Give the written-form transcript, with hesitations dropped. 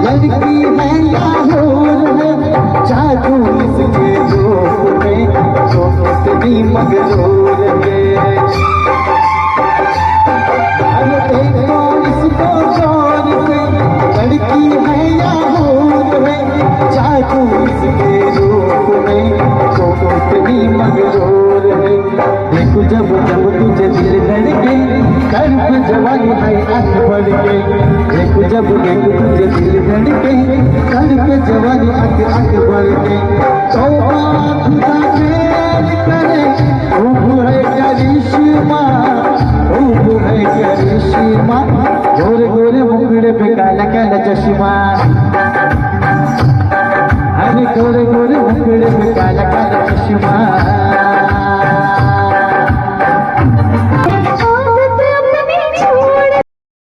लड़की है या हूर है, जादू इसके रूप में, तो इतनी मगरूर है। अरे देखो इसको गौर से, लड़की है या हूर है, जादू इसके रूप में, तो इतनी मगरूर है। देखो जब जब तुझे दिल धड़के, कर्म जवानी है आँख भर के। देखो जब देखो तुझे दिल धड़के, कर्म जवानी आँख भर के। तो खुदा खेल करे, खूब है करिश्मा, खूब है करिश्मा। गोरे गोरे मुखड़े पे काला काला चश्मा, अरे गोरे गोरे मुखड़े पे काला काला चश्मा।